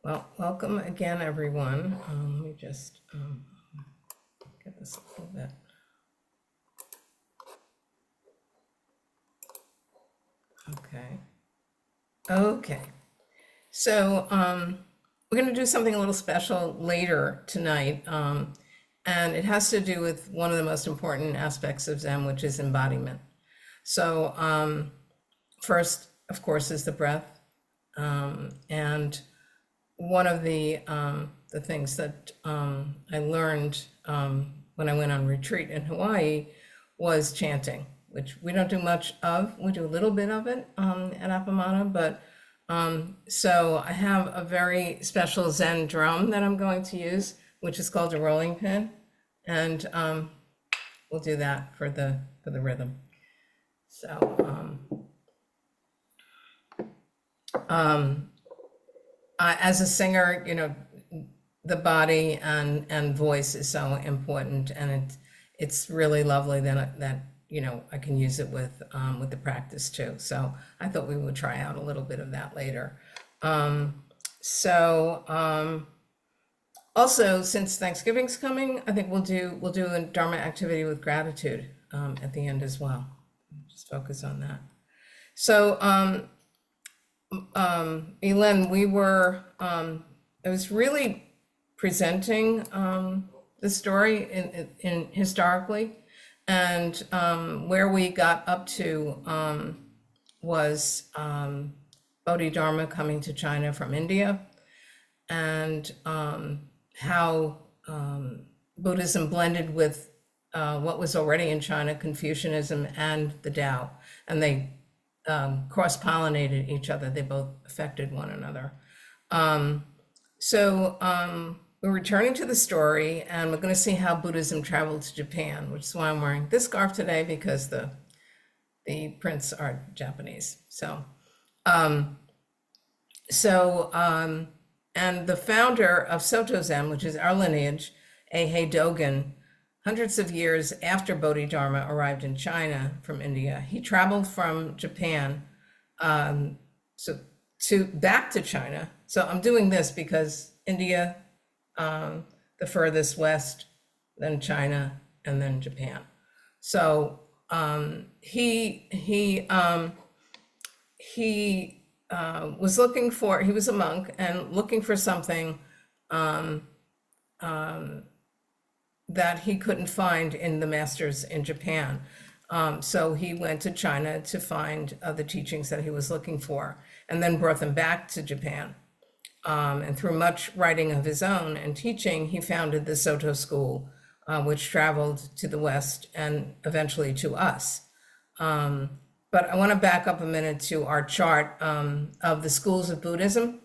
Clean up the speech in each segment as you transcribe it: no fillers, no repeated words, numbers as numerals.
Well, welcome again, everyone. Let me just get this a little bit. Okay. Okay. So we're going to do something a little special later tonight, and it has to do with one of the most important aspects of Zen, which is embodiment. So first, of course, is the breath, and one of the things that I learned when I went on retreat in Hawaii was chanting, which we don't do much of. We do a little bit of it at Appamana, but so I have a very special Zen drum that I'm going to use, which is called a rolling pin, and we'll do that for the rhythm. So as a singer, the body and voice is so important, and it's really lovely that I can use it with the practice too. So I thought we would try out a little bit of that later. So also, since Thanksgiving's coming, I think we'll do a Dharma activity with gratitude at the end as well. Just focus on that. So Elin, I was really presenting the story in historically, and where we got up to was Bodhidharma coming to China from India, and how Buddhism blended with what was already in China, Confucianism and the Tao, and they cross-pollinated each other. They both affected one another. So we're returning to the story, and we're going to see how Buddhism traveled to Japan, which is why I'm wearing this scarf today, because the prints are Japanese. And the founder of Soto Zen, which is our lineage, Eihei Dogen, hundreds of years after Bodhidharma arrived in China from India, he traveled from Japan so to back to China. So I'm doing this because India, the furthest west, then China, and then Japan. So he was looking for, he was a monk and looking for something that he couldn't find in the masters in Japan. So he went to China to find the teachings that he was looking for, and then brought them back to Japan. And through much writing of his own and teaching, he founded the Soto school, which traveled to the West and eventually to us. But I want to back up a minute to our chart of the schools of Buddhism.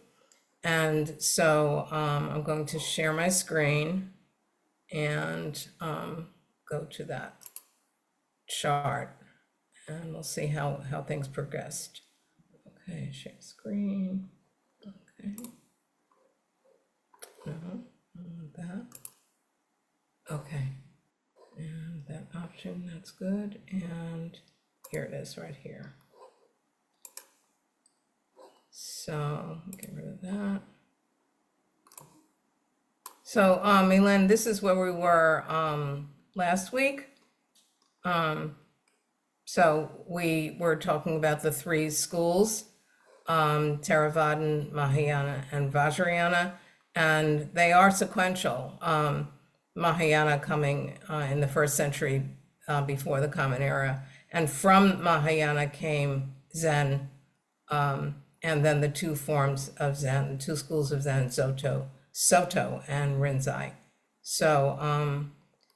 And so I'm going to share my screen and go to that chart, and we'll see how things progressed. Okay, share screen. Okay. No, I want that. Okay. And that option, that's good. And here it is right here. So get rid of that. So, Elin, this is where we were last week. So we were talking about the three schools, Theravadan, Mahayana, and Vajrayana, and they are sequential. Mahayana coming in the first century before the Common Era, and from Mahayana came Zen, and then the two forms of Zen, two schools of Zen, Soto and Rinzai. So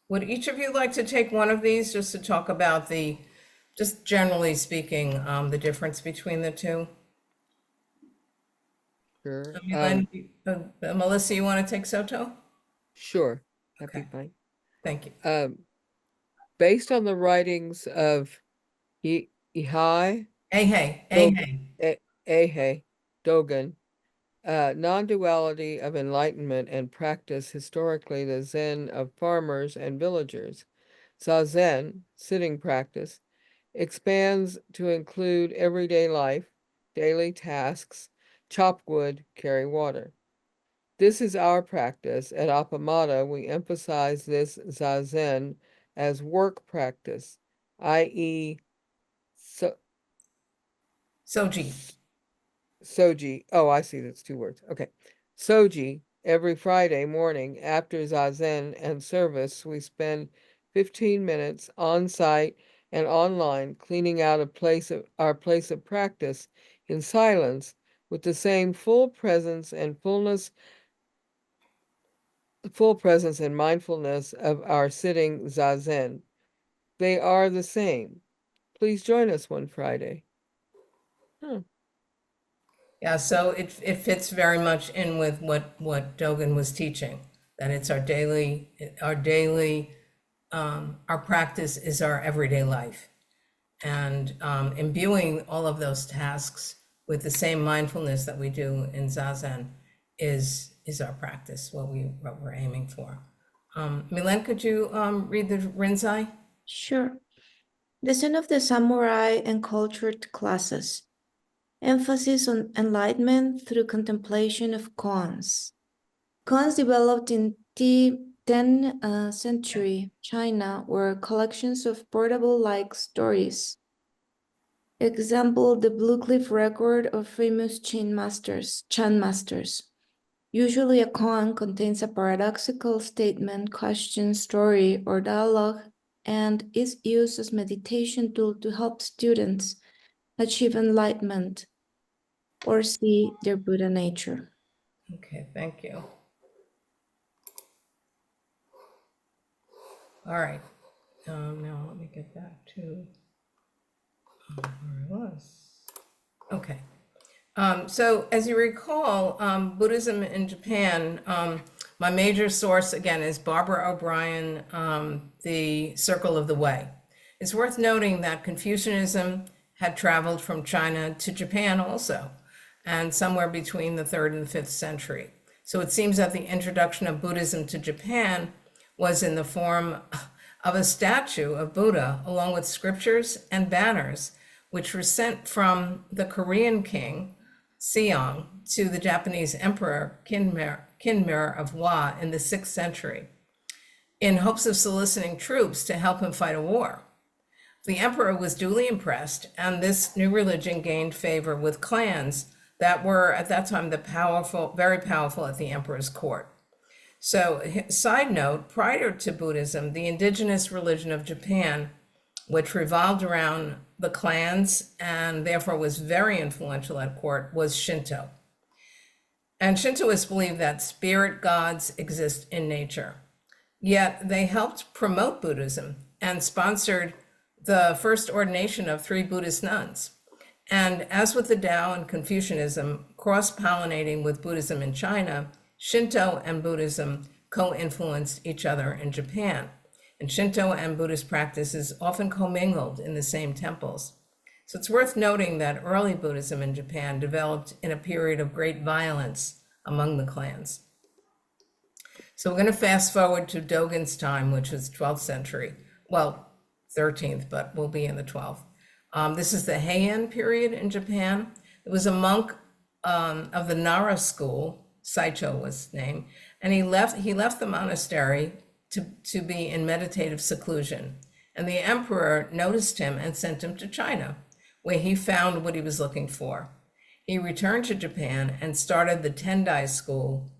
would each of you like to take one of these just to talk about just generally speaking, the difference between the two? Sure. Melissa, you want to take Soto? Sure. That'd be Okay, fine. thank you. Based on the writings of Ihai Hey, hey, hey, Dogen, hey. Eihei Dogen, non-duality of enlightenment and practice, historically the Zen of farmers and villagers. Zazen, sitting practice, expands to include everyday life, daily tasks, chop wood, carry water. This is our practice. At Appamada, we emphasize this zazen as work practice, i.e., so, Soji. soji. Oh, I see, that's two words. Okay. Soji, every Friday morning after zazen and service, we spend 15 minutes on site and online cleaning out our place of practice in silence with the same full presence and mindfulness of our sitting zazen. They are the same. Please join us one Friday. Huh. Yeah, so it fits very much in with what Dogen was teaching, that it's our practice is our everyday life. And imbuing all of those tasks with the same mindfulness that we do in Zazen is our practice, what we're aiming for. Milen, could you read the Rinzai? Sure. The Son of the Samurai and Cultured Classes. Emphasis on enlightenment through contemplation of koans. Koans developed in the 10th century China were collections of portable-like stories. Example, the Blue Cliff record of famous Chan masters. Usually a koan contains a paradoxical statement, question, story, or dialogue, and is used as meditation tool to help students achieve enlightenment or see their Buddha nature. Okay, thank you. All right, now let me get back to where I was. Okay. So as you recall, Buddhism in Japan, my major source again is Barbara O'Brien, The Circle of the Way. It's worth noting that Confucianism had traveled from China to Japan also, and somewhere between the 3rd and the 5th century. So it seems that the introduction of Buddhism to Japan was in the form of a statue of Buddha, along with scriptures and banners, which were sent from the Korean king, Seong, to the Japanese emperor, Kinmer of Wa, in the 6th century, in hopes of soliciting troops to help him fight a war. The emperor was duly impressed, and this new religion gained favor with clans that were at that time very powerful at the emperor's court. So, side note, prior to Buddhism, the indigenous religion of Japan, which revolved around the clans and therefore was very influential at court, was Shinto. And Shintoists believe that spirit gods exist in nature. Yet they helped promote Buddhism and sponsored the first ordination of 3 Buddhist nuns. And as with the Tao and Confucianism cross-pollinating with Buddhism in China, Shinto and Buddhism co-influenced each other in Japan. And Shinto and Buddhist practices often commingled in the same temples. So it's worth noting that early Buddhism in Japan developed in a period of great violence among the clans. So we're going to fast forward to Dogen's time, which was 12th century. Well, 13th, but we'll be in the 12th. This is the Heian period in Japan. It was a monk of the Nara school, Saicho was his name, and he left the monastery to be in meditative seclusion. And the emperor noticed him and sent him to China, where he found what he was looking for. He returned to Japan and started the Tendai school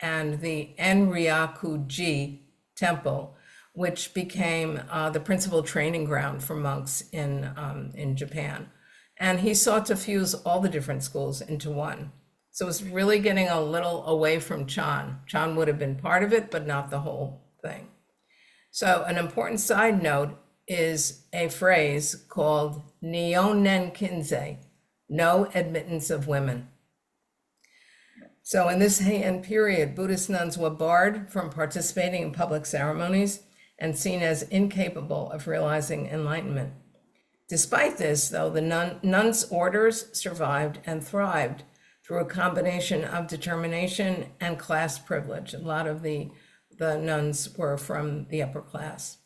and the Enryaku-ji temple, which became the principal training ground for monks in Japan. And he sought to fuse all the different schools into one. So it's really getting a little away from Chan. Chan would have been part of it, but not the whole thing. So an important side note is a phrase called Nyonen Kinzei, no admittance of women. So in this Heian period, Buddhist nuns were barred from participating in public ceremonies and seen as incapable of realizing enlightenment. Despite this, though, the nuns' orders survived and thrived through a combination of determination and class privilege. A lot of the nuns were from the upper class.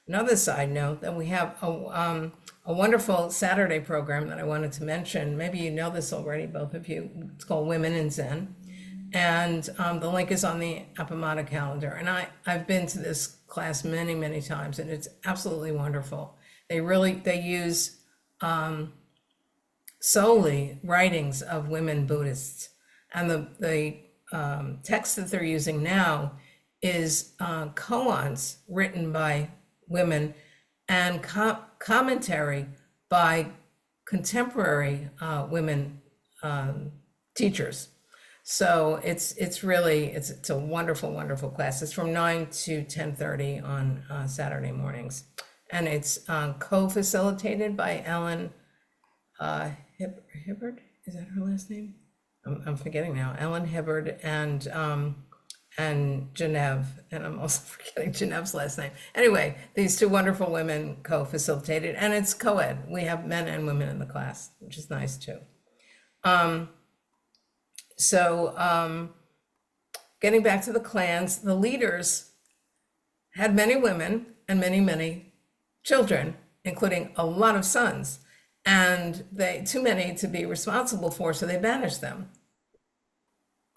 Another side note, that we have a wonderful Saturday program that I wanted to mention. Maybe you know this already, both of you. It's called Women in Zen. And the link is on the Appamata calendar. And I've been to this class many, many times, and it's absolutely wonderful. They use solely writings of women Buddhists. And the text that they're using now is koans written by women and commentary by contemporary women teachers. So it's really it's a wonderful, wonderful class. It's from 9 to 10:30 on Saturday mornings. And it's co-facilitated by Ellen Hibbard, is that her last name? I'm forgetting now. Ellen Hibbard and Genevieve, and I'm also forgetting Genevieve's last name. Anyway, these two wonderful women co-facilitated, and it's co-ed. We have men and women in the class, which is nice too. Getting back to the clans, the leaders had many women and many, many children, including a lot of sons, and too many to be responsible for, so they banished them.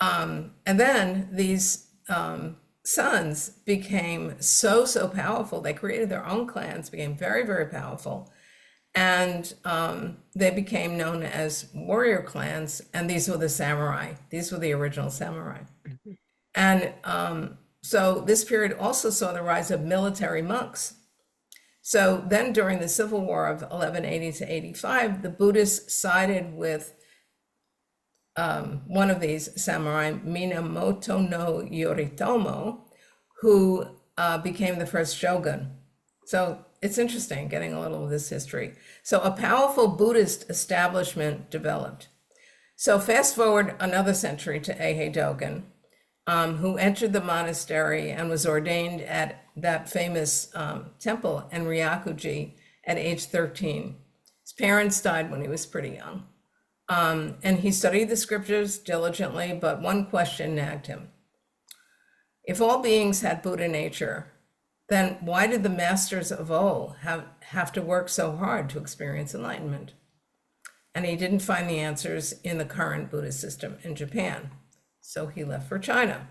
And then these sons became so powerful. They created their own clans, became very, very powerful. And they became known as warrior clans. And these were the samurai. These were the original samurai. And so this period also saw the rise of military monks. So then during the Civil War of 1180 to 85, the Buddhists sided with one of these samurai, Minamoto no Yoritomo, who became the first shogun. So it's interesting getting a little of this history. So a powerful Buddhist establishment developed. So fast forward another century to Eihei Dogen, who entered the monastery and was ordained at that famous temple in Ryakuji at age 13. His parents died when he was pretty young. And he studied the scriptures diligently, but one question nagged him. If all beings had Buddha nature, then why did the masters of old have to work so hard to experience enlightenment? And he didn't find the answers in the current Buddhist system in Japan. So he left for China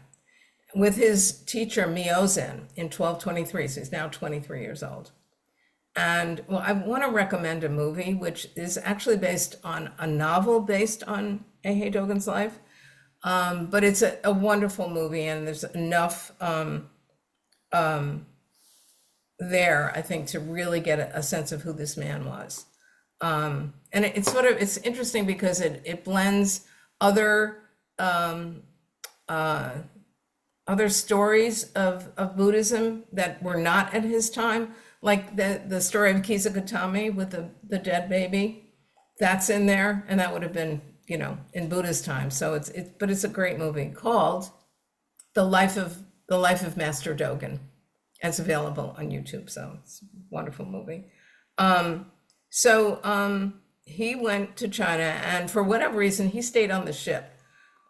with his teacher Myozen in 1223. So he's now 23 years old. And well, I want to recommend a movie which is actually based on a novel based on Eihei Dogen's life. But it's a wonderful movie, and there's enough there, I think, to really get a sense of who this man was. And it's interesting because it blends other stories of Buddhism that were not at his time, like the story of Kisagutami with the dead baby. That's in there, and that would have been, in Buddha's time. So but it's a great movie called The Life of Master Dogen. It's available on YouTube, so it's a wonderful movie. He went to China, and for whatever reason, he stayed on the ship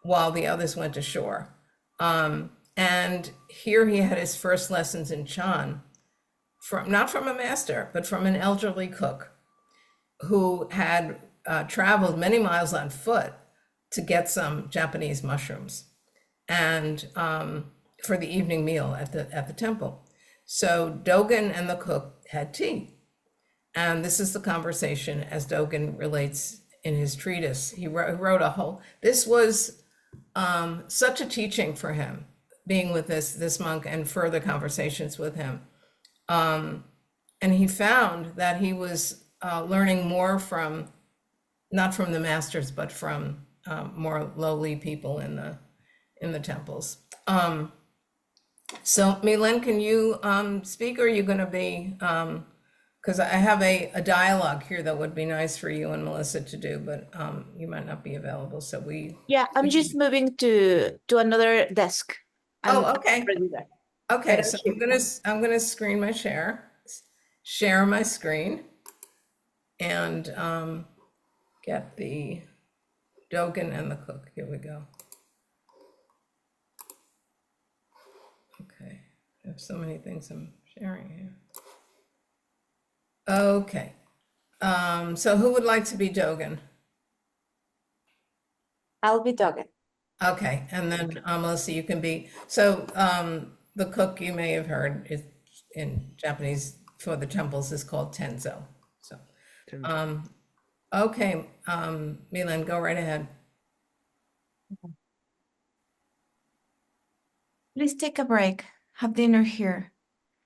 while the others went ashore. And here he had his first lessons in Chan, not from a master, but from an elderly cook who had traveled many miles on foot to get some Japanese mushrooms and for the evening meal at the temple. So Dogen and the cook had tea. And this is the conversation as Dogen relates in his treatise. He wrote this was such a teaching for him, being with this monk and further conversations with him. And he found that he was learning more not from the masters, but from more lowly people in the temples. So Milen, can you speak, or are you going to be, because I have a dialogue here that would be nice for you and Melissa to do, but you might not be available, so Yeah, I'm just moving to another desk. Oh, okay. Already there. Okay, so I'm gonna screen my share my screen, and get the Dogen and the cook. Here we go. Okay, I have so many things I'm sharing here. Okay, so who would like to be Dogen? I'll be Dogen. Okay, and then Melissa, you can be, so the cook you may have heard is in Japanese for the temples is called Tenzo. So, okay, Milan, go right ahead. Please take a break. Have dinner here.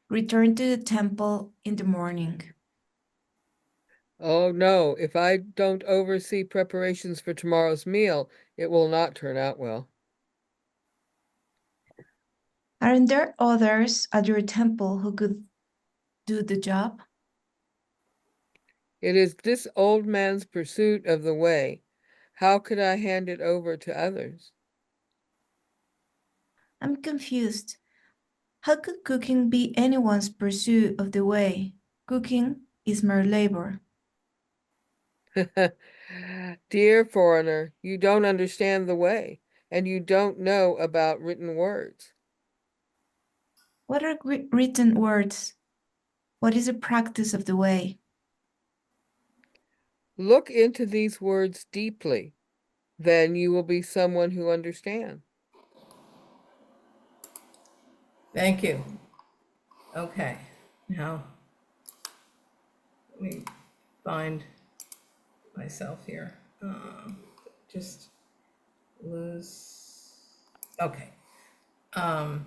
Return to the temple in the morning. Oh no, if I don't oversee preparations for tomorrow's meal, it will not turn out well. Aren't there others at your temple who could do the job? It is this old man's pursuit of the way. How could I hand it over to others? I'm confused. How could cooking be anyone's pursuit of the way? Cooking is mere labor. Dear foreigner, you don't understand the way, and you don't know about written words. What are written words? What is the practice of the way? Look into these words deeply, then you will be someone who understands. Thank you. Okay, now let me find myself here. Just lose. Okay. A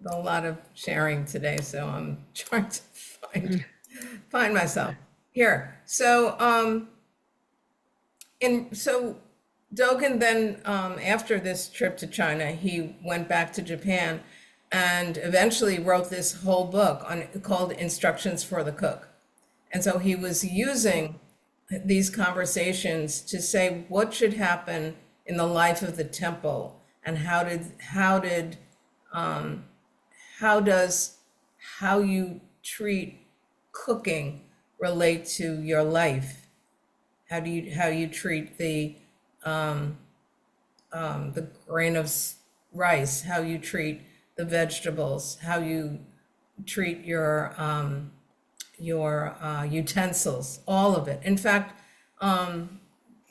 lot of sharing today, so I'm trying to find myself here. So Dogen then, after this trip to China, he went back to Japan and eventually wrote this whole book called Instructions for the Cook. And so he was using these conversations to say what should happen in the life of the temple and how you treat cooking relate to your life? How you treat the grain of rice? How you treat the vegetables? How you treat your utensils? All of it. In fact,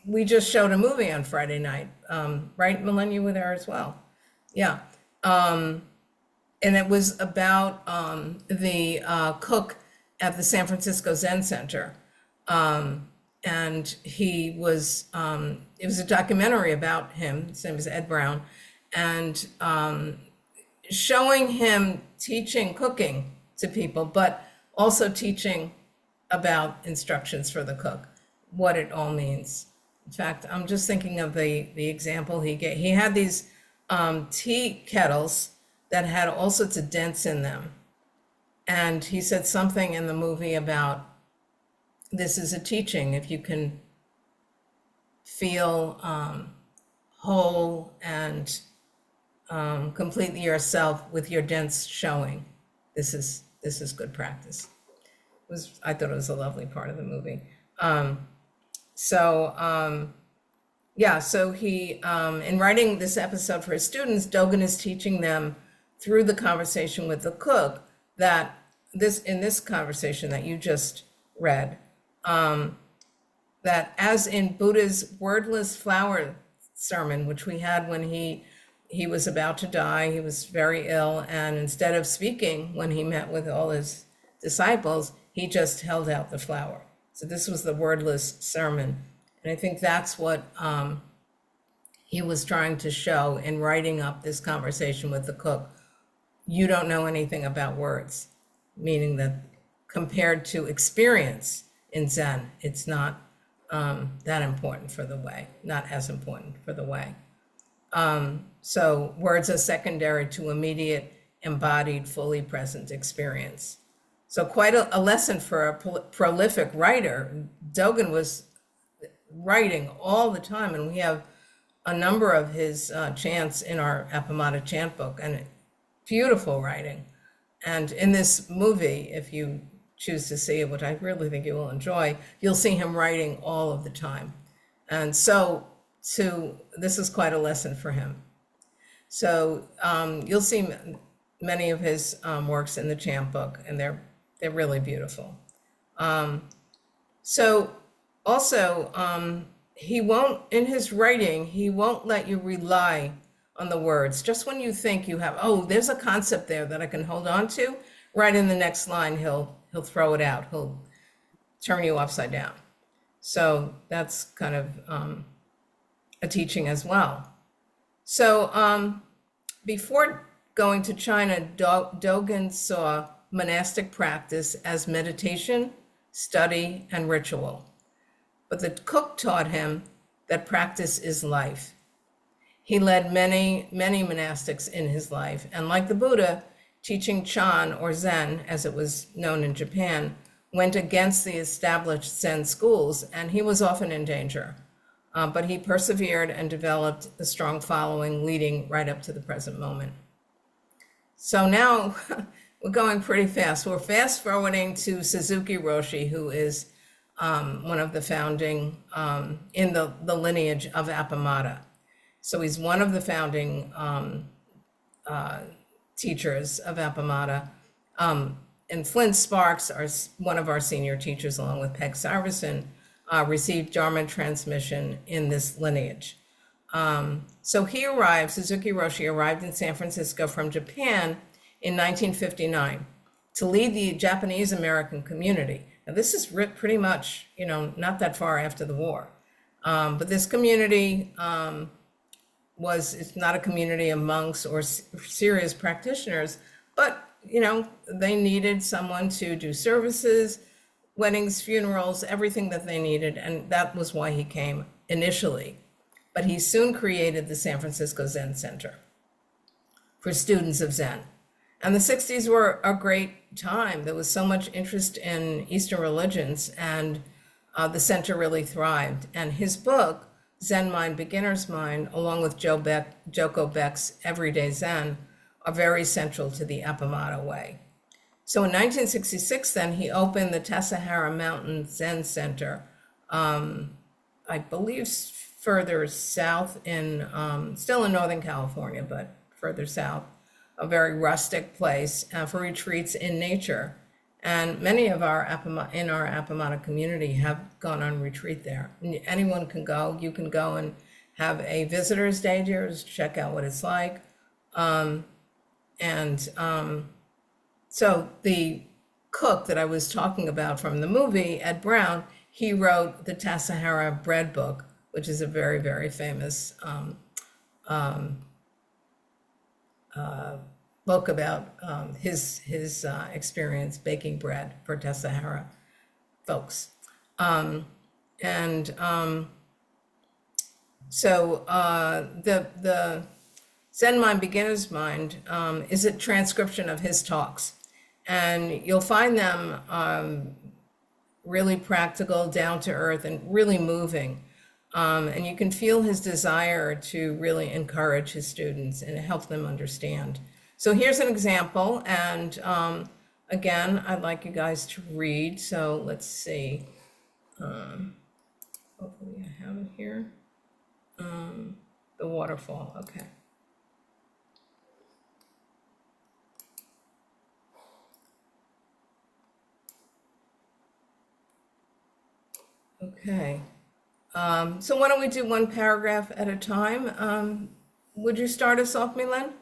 we just showed a movie on Friday night, right, Millennia, you were there as well. Yeah. And it was about the cook at the San Francisco Zen Center. And it was a documentary about him, his name is Ed Brown, and showing him teaching cooking to people, but also teaching about instructions for the cook, what it all means. In fact, I'm just thinking of the example he gave. He had these tea kettles that had all sorts of dents in them. And he said something in the movie about this is a teaching. If you can feel whole and completely yourself with your dents showing, this is good practice. I thought it was a lovely part of the movie. So he, in writing this episode for his students, Dogen is teaching them through the conversation with the cook that in this conversation that you just read, that as in Buddha's wordless flower sermon, which we had when he was about to die, he was very ill, and instead of speaking when he met with all his disciples, he just held out the flower. So this was the wordless sermon. And I think that's what he was trying to show in writing up this conversation with the cook. You don't know anything about words, meaning that compared to experience in Zen, it's not that important for the way, not as important for the way. So words are secondary to immediate, embodied, fully present experience. So quite a lesson for a prolific writer. Dogen was writing all the time, and we have a number of his chants in our Appamada chant book, and beautiful writing. And in this movie, if you choose to see it, which I really think you will enjoy, you'll see him writing all of the time. And so this is quite a lesson for him. So you'll see many of his works in the chant book, and they're really beautiful. So also he won't, in his writing, he won't let you rely on the words. Just when you think you have, oh, there's a concept there that I can hold on to, right in the next line, he'll throw it out. He'll turn you upside down. So that's kind of a teaching as well. So before going to China, Dogen saw monastic practice as meditation, study, and ritual. But the cook taught him that practice is life. He led many, many monastics in his life, and like the Buddha, teaching Chan or Zen, as it was known in Japan, went against the established Zen schools, and he was often in danger. But he persevered and developed a strong following, leading right up to the present moment. So now we're going pretty fast. We're fast forwarding to Suzuki Roshi, who is one of the founding, in the lineage of Appamada. So he's one of the founding teachers of Appamada. And Flint Sparks, one of our senior teachers, along with Peg Sarverson, received Dharma transmission in this lineage. So Suzuki Roshi arrived in San Francisco from Japan in 1959 to lead the Japanese American community. Now, this is pretty much, not that far after the war. But this community it's not a community of monks or serious practitioners, but, they needed someone to do services, weddings, funerals, everything that they needed. And that was why he came initially. But he soon created the San Francisco Zen Center for students of Zen. And the 60s were a great time. There was so much interest in Eastern religions, and the center really thrived. And his book, Zen Mind, Beginner's Mind, along with Joko Beck's Everyday Zen, are very central to the Appamada way. So in 1966, then, he opened the Tassajara Mountain Zen Center, I believe further south still in Northern California, but further south, a very rustic place for retreats in nature. And many of our Appamada community have gone on retreat there. Anyone can go. You can go and have a visitor's day there, just check out what it's like. So the cook that I was talking about from the movie, Ed Brown, he wrote the Tassajara Bread Book, which is a very, very famous book about his experience baking bread for Tassajara folks. So the Zen Mind, Beginner's Mind is a transcription of his talks. And you'll find them really practical, down to earth, and really moving. And you can feel his desire to really encourage his students and help them understand. So here's an example. And again, I'd like you guys to read. So let's see. Hopefully I have it here. The waterfall, okay. Okay. So why don't we do one paragraph at a time? Would you start us off, Milen?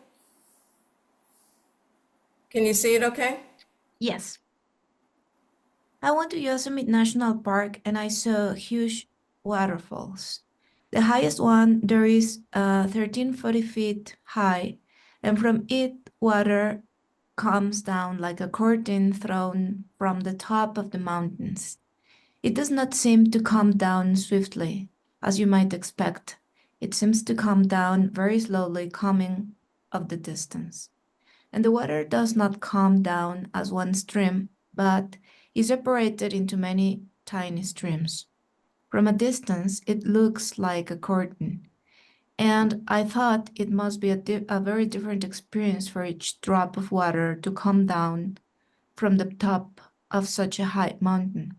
Can you see it okay? Yes. I went to Yosemite National Park and I saw huge waterfalls. The highest one there is 1340 feet high, and from it, water comes down like a curtain thrown from the top of the mountains. It does not seem to come down swiftly, as you might expect. It seems to come down very slowly, coming of the distance. And the water does not come down as one stream, but is separated into many tiny streams. From a distance, it looks like a curtain, and I thought it must be a very different experience for each drop of water to come down from the top of such a high mountain.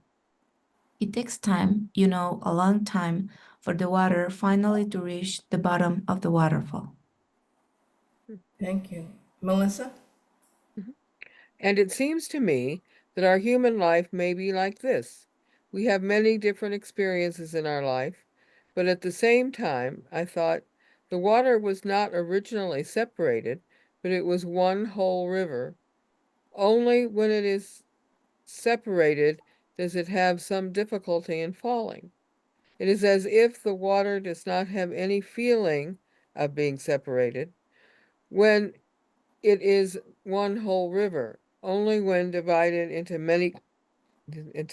It takes time, a long time, for the water finally to reach the bottom of the waterfall. Thank you. Melissa? And it seems to me that our human life may be like this. We have many different experiences in our life, But at the same time, I thought the water was not originally separated, but it was one whole river. Only when it is separated does it have some difficulty in falling. It is as if the water does not have any feeling of being separated when it is one whole river. Only when divided into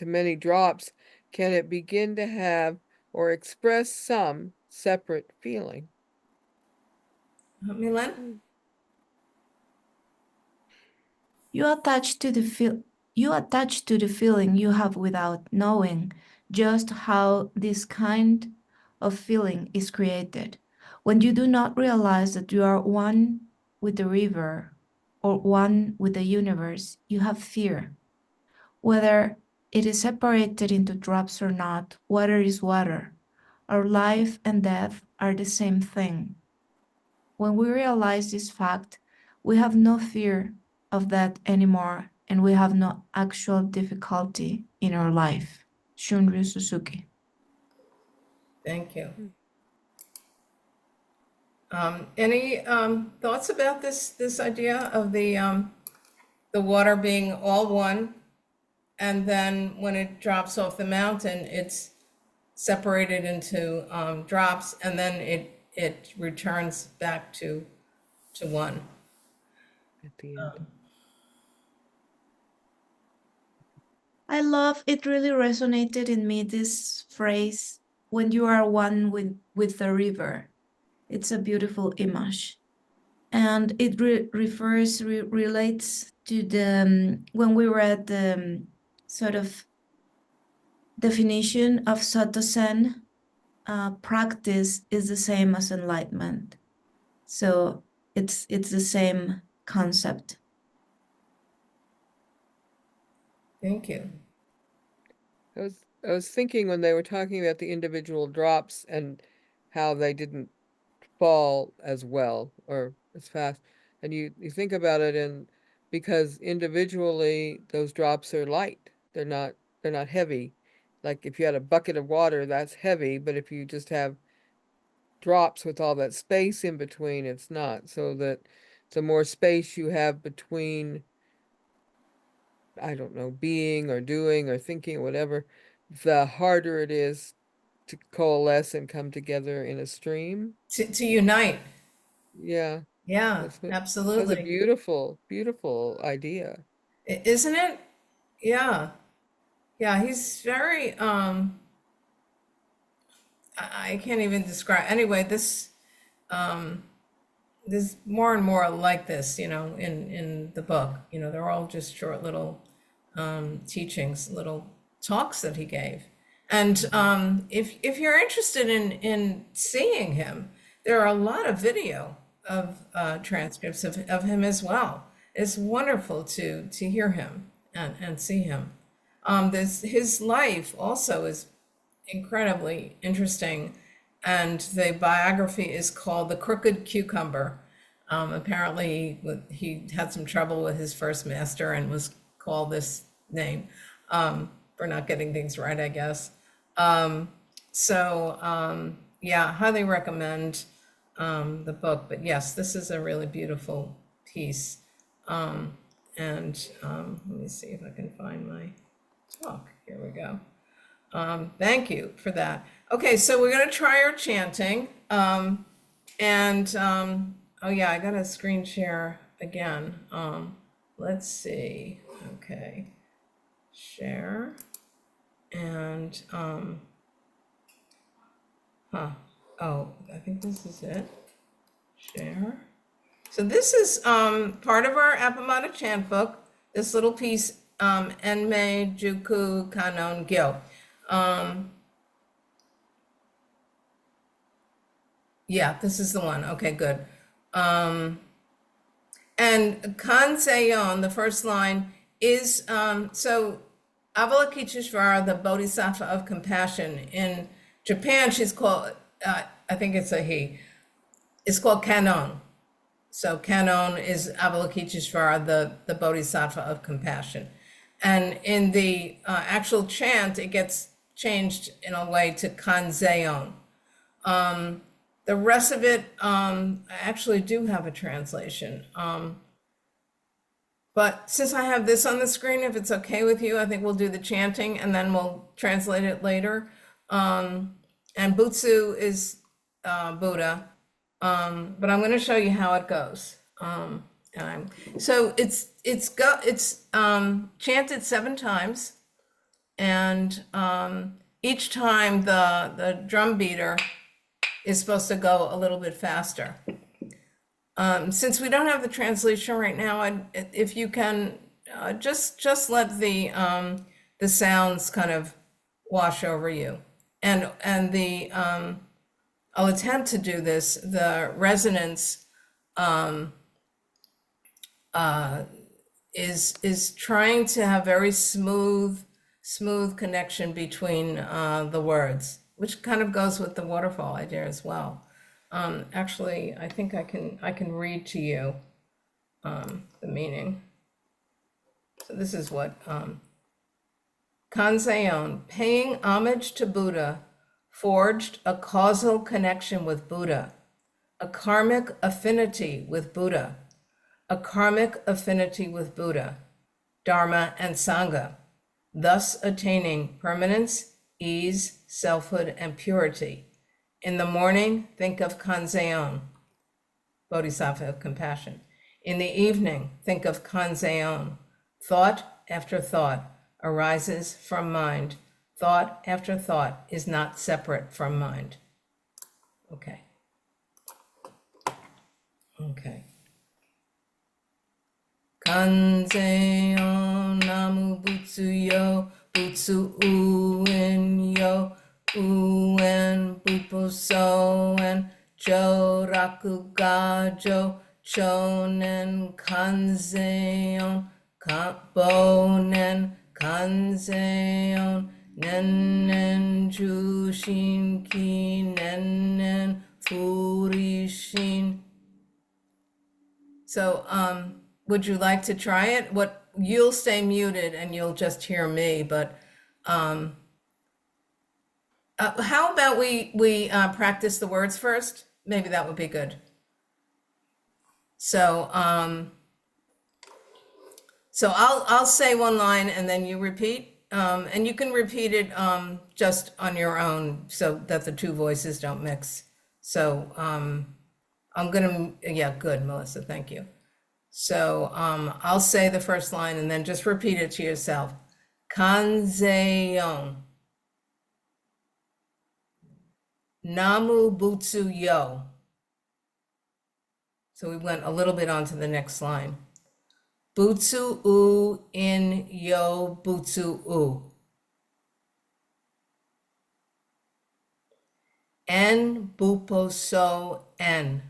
many drops can it begin to have or express some separate feeling. Milan? Mm. You attach to the feeling you have without knowing just how this kind of feeling is created. When you do not realize that you are one with the river or one with the universe, you have fear. Whether it is separated into drops or not, water is water. Our life and death are the same thing. When we realize this fact, we have no fear of that anymore, and we have no actual difficulty in our life. Shunryu Suzuki. Thank you. Mm. Any thoughts about this idea of the water being all one, and then when it drops off the mountain, it's separated into drops, and then it returns back to one. At the end. I love it, really resonated in me this phrase, when you are one with the river. It's a beautiful image. And it relates to the, when we read the sort of definition of Soto Zen, practice is the same as enlightenment. So it's the same concept. Thank you. I was thinking when they were talking about the individual drops and how they didn't fall as well or as fast. And you think about it, and because individually those drops are light. They're not heavy. Like if you had a bucket of water, that's heavy, but if you just have drops with all that space in between, it's not. So that the more space you have between, I don't know, being or doing or thinking or whatever, the harder it is to coalesce and come together in a stream. To unite. Yeah, Yeah, that's what, that's a absolutely. beautiful, beautiful idea. Isn't it? Yeah. Yeah, he's very I can't even describe. Anyway, there's more and more like this, in the book. They're all just short little teachings, little talks that he gave. And if you're interested in seeing him, there are a lot of video of transcripts of him as well. It's wonderful to hear him and see him. His life also is incredibly interesting, and the biography is called The Crooked Cucumber. Apparently, he had some trouble with his first master and was called this name for not getting things right, I guess. Yeah, highly recommend the book. But yes, this is a really beautiful piece. Let me see if I can find my talk. Here we go. Thank you for that. Okay, so we're gonna try our chanting. Oh yeah, I gotta screen share again. Let's see. Okay, share and oh, I think this is it. Share. So this is part of our Appamada chant book. This little piece, Enmei Juku Kanon Gyo. Yeah, this is the one. Okay, good. And Kanseyon, the first line, is so Avalokiteshvara, the Bodhisattva of compassion. In Japan, she's called, I think it's a he, it's called Kanon. So Kanon is Avalokiteshvara, the Bodhisattva of compassion. And in the actual chant, it gets changed in a way to Kanzeon. The rest of it, I actually do have a translation. But since I have this on the screen, if it's okay with you, I think we'll do the chanting and then we'll translate it later. And Butsu is Buddha, but I'm going to show you how it goes. So it's chanted 7 times, and each time the drum beater is supposed to go a little bit faster. Since we don't have the translation right now, if you can just let the sounds kind of wash over you, and I'll attempt to do this. The resonance is trying to have very smooth connection between the words, which kind of goes with the waterfall idea as well. Actually, I think I can read to you the meaning. So this is what Kanzeon, paying homage to Buddha, forged a causal connection with Buddha, a karmic affinity with Buddha, a karmic affinity with Buddha, Dharma, and Sangha, thus attaining permanence, ease, selfhood, and purity. In the morning, think of Kanzeon, Bodhisattva of compassion. In the evening, think of Kanzeon. Thought after thought arises from mind. Thought after thought is not separate from mind. Okay. Kanzeon namu butsu yo, butsu uen yo, uen bupo soen, jo raku gajo, chonen kanzeon, bonen kanzeon, nennen jushin ki, nennen furishin. So, would you like to try it? You'll stay muted and you'll just hear me, but how about we practice the words first? Maybe that would be good. So I'll say one line and then you repeat, and you can repeat it just on your own so that the two voices don't mix. So yeah, good, Melissa, thank you. So I'll say the first line and then just repeat it to yourself. Kanzeon. Namu Butsu Yo. So we went a little bit on to the next line. Butsu U in Yo Butsu U. En Bupo So En.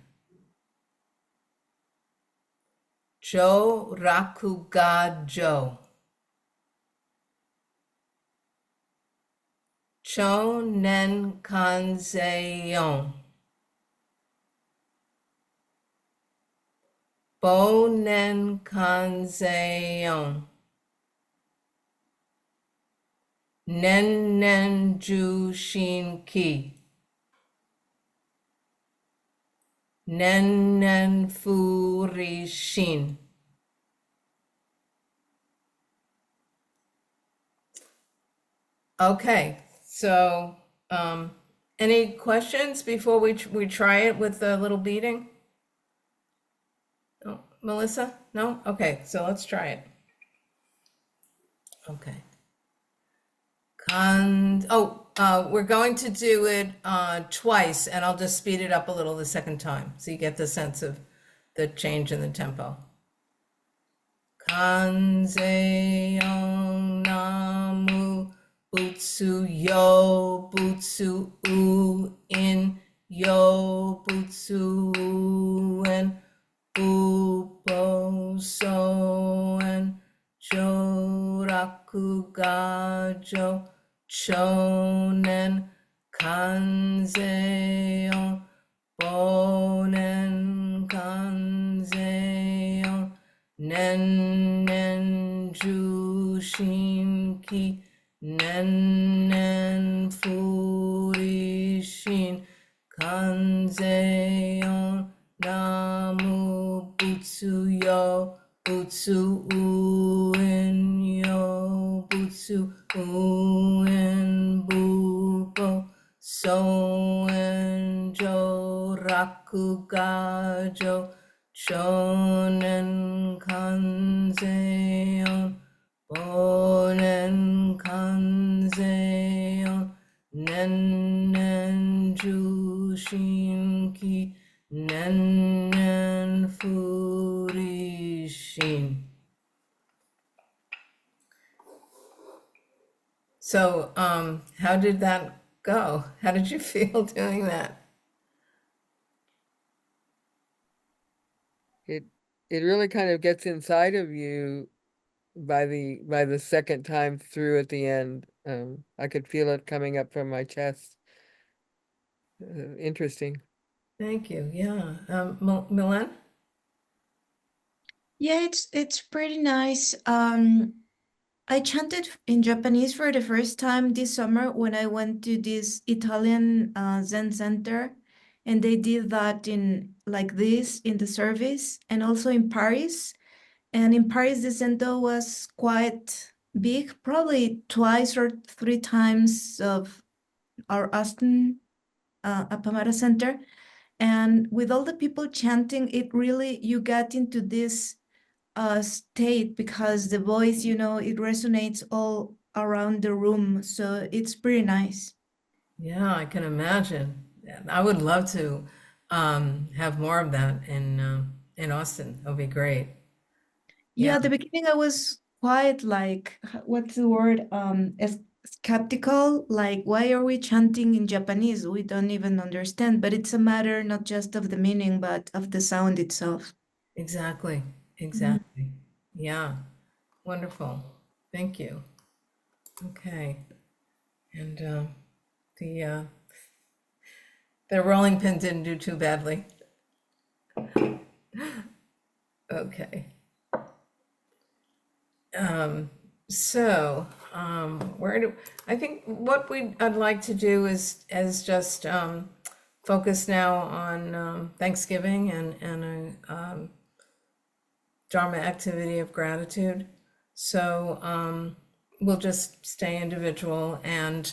Jo Raku Ga Jo. Cho Nen Kanzeon. Bo Nen Kanzeon. Nen Nen Ju Shin Ki. Nen Nen Fu Ri Shin. Okay, so any questions before we try it with the little beating? Oh, Melissa? No? Okay, so let's try it. Okay. We're going to do it twice, and I'll just speed it up a little the second time, so you get the sense of the change in the tempo. Kanzeon namu butsu yo butsu u in yo butsu en upo soen joraku gajo chonen kanzeon bonen kanzeon nen nen jushin ki nen nen furishin kanzeon namu butsu yo butsu uen yo butsu uen bubo soen jo rakugajo shonen kanzeon bonen kanzeon nennen jushinki nennen furishin. So, how did that go? How did you feel doing that? It it really kind of gets inside of you by the second time through at the end. I could feel it coming up from my chest. Interesting. Thank you. Yeah. Milan? Yeah, it's pretty nice. I chanted in Japanese for the first time this summer when I went to this Italian Zen center, and they did that in like this in the service, and also in Paris. And in Paris, the center was quite big, probably twice or three times of our Austin Apamara Center. And with all the people chanting, it really, you get into this state because the voice, it resonates all around the room. So it's pretty nice. Yeah, I can imagine. I would love to have more of that in Austin. That would be great. Yeah, Yeah, at the beginning I was quite like, what's the word? Skeptical. Like, why are we chanting in Japanese? We don't even understand. But it's a matter not just of the meaning, but of the sound itself. exactly. Mhm. Exactly. Yeah, wonderful. Thank you. Okay. And the uh, the rolling pin didn't do too badly. Okay. Um, so, where do I think what I'd like to do is just focus now on Thanksgiving and a Dharma activity of gratitude. So we'll just stay individual and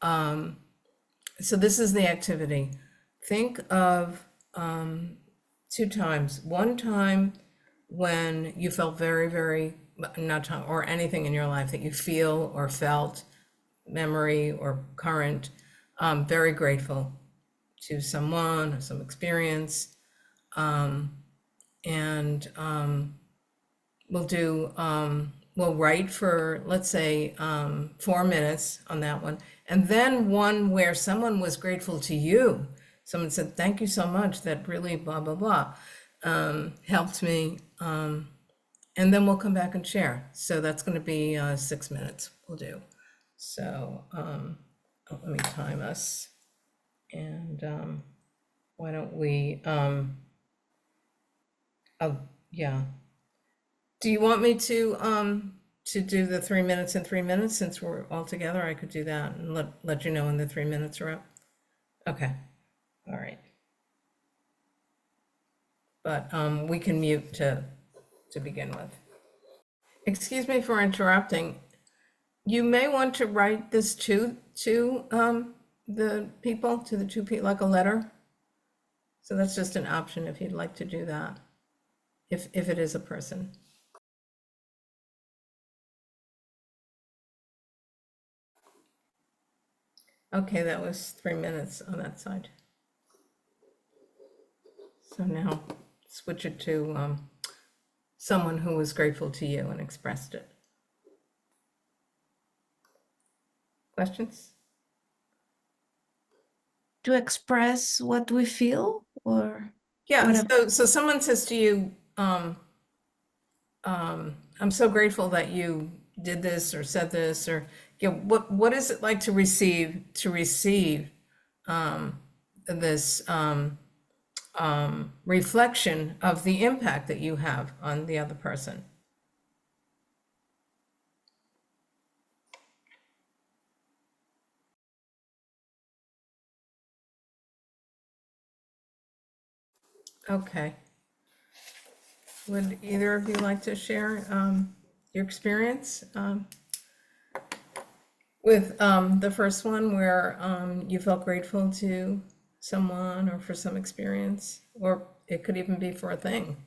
so this is the activity. Think of two times. One time when you felt very, not time, or anything in your life that you feel or felt, memory or current, very grateful to someone or some experience. And we'll write for, let's say, 4 minutes on that one. And then one where someone was grateful to you. Someone said, thank you so much, that really blah, blah, blah, helped me. And then we'll come back and share. So that's going to be 6 minutes we'll do. So let me time us. And why don't we, oh, yeah. Do you want me to do the 3 minutes in 3 minutes since we're all together? I could do that and let you know when the 3 minutes are up. Okay, all right. But we can mute to begin with. Excuse me for interrupting. You may want to write this to the people, to the two people, like a letter. So that's just an option if you'd like to do that, if it is a person. Okay, that was 3 minutes on that side. So now switch it to someone who was grateful to you and expressed it. Questions? To express what we feel or Yeah, whatever. so someone says to you, I'm so grateful that you did this or said this, or what is it like to receive this reflection of the impact that you have on the other person? Okay. Would either of you like to share your experience with the first one where you felt grateful to someone or for some experience? Or it could even be for a thing.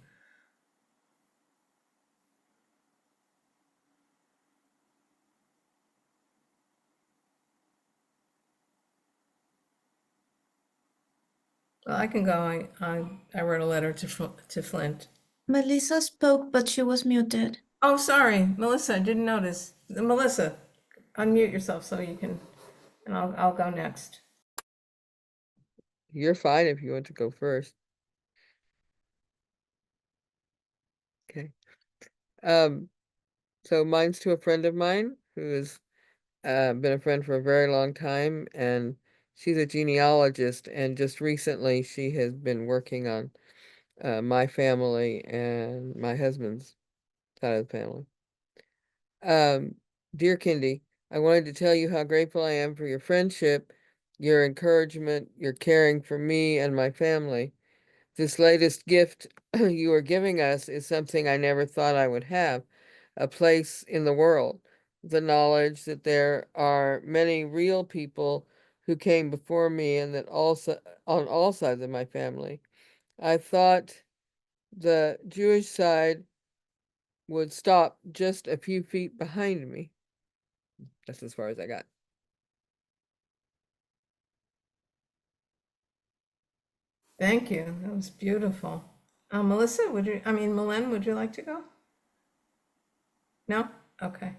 Well, I can go. I wrote a letter to Flint. Melissa spoke, but she was muted. Oh, sorry, Melissa, I didn't notice. Melissa, unmute yourself so you can, and I'll go next. You're fine if you want to go first. Okay. So mine's to a friend of mine who has been a friend for a very long time, and she's a genealogist, and just recently she has been working on my family and my husband's side of the family. Dear Kindy, I wanted to tell you how grateful I am for your friendship, your encouragement, your caring for me and my family. This latest gift you are giving us is something I never thought I would have, a place in the world. The knowledge that there are many real people who came before me and that also on all sides of my family. I thought the Jewish side would stop just a few feet behind me. That's as far as I got. Thank you. That was beautiful. Melissa, Malen, would you like to go? No? Okay.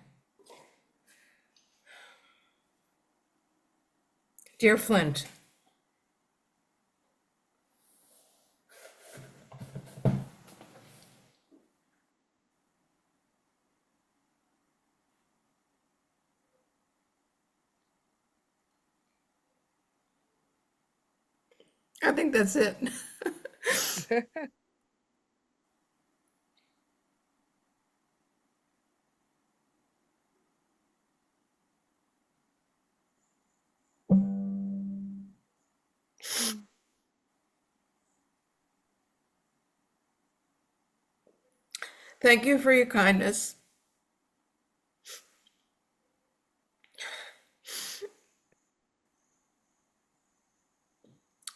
Dear Flint, I think that's it. Thank you for your kindness.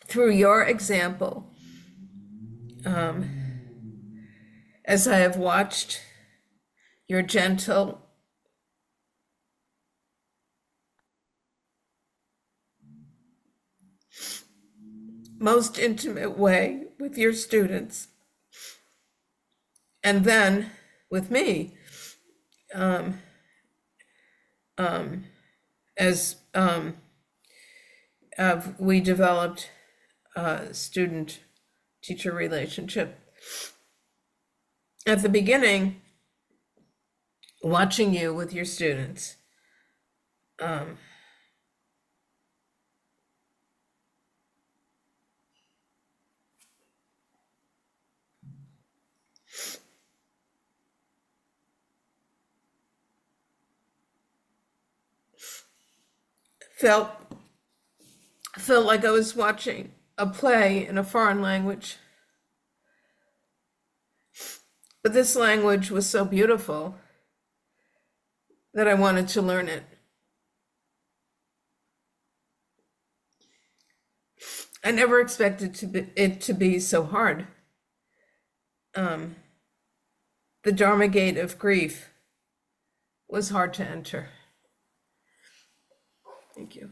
Through your example, as I have watched your gentle, most intimate way with your students, and then with me, as we developed a student-teacher relationship. At the beginning, watching you with your students, felt like I was watching a play in a foreign language. But this language was so beautiful that I wanted to learn it. I never expected it to be so hard. The Dharma gate of grief was hard to enter. Thank you.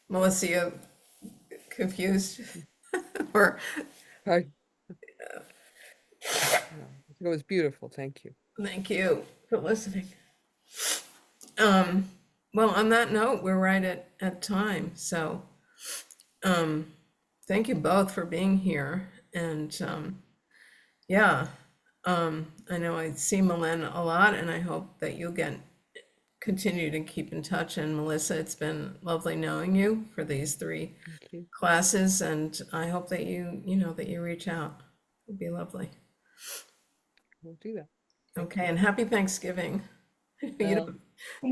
Melissa, you confused? Or I, it was beautiful. Thank you. thank you for listening. Well, on that note, we're right at time. So thank you both for being here. And yeah, I know I see Malen a lot, and I hope that you'll continue to keep in touch. And Melissa, it's been lovely knowing you for these 3 Thank you. classes, and I hope that that you reach out. It'd be lovely. We'll do that. Thank Okay, and happy Thanksgiving. You Well, don't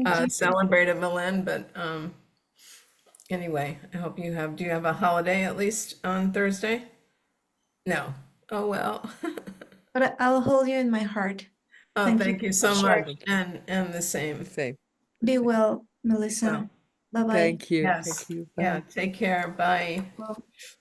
Thank you. celebrate at Milan, but anyway, I hope you have, do you have a holiday at least on Thursday? No. Oh, well. But I'll hold you in my heart. Oh, Thank you thank you for so much. sharing. thank you. And the The same. same. The Be same. well, Melissa. Well, Bye-bye. Thank you. Thank yes. you. Yeah, Bye. take care. Bye. Well.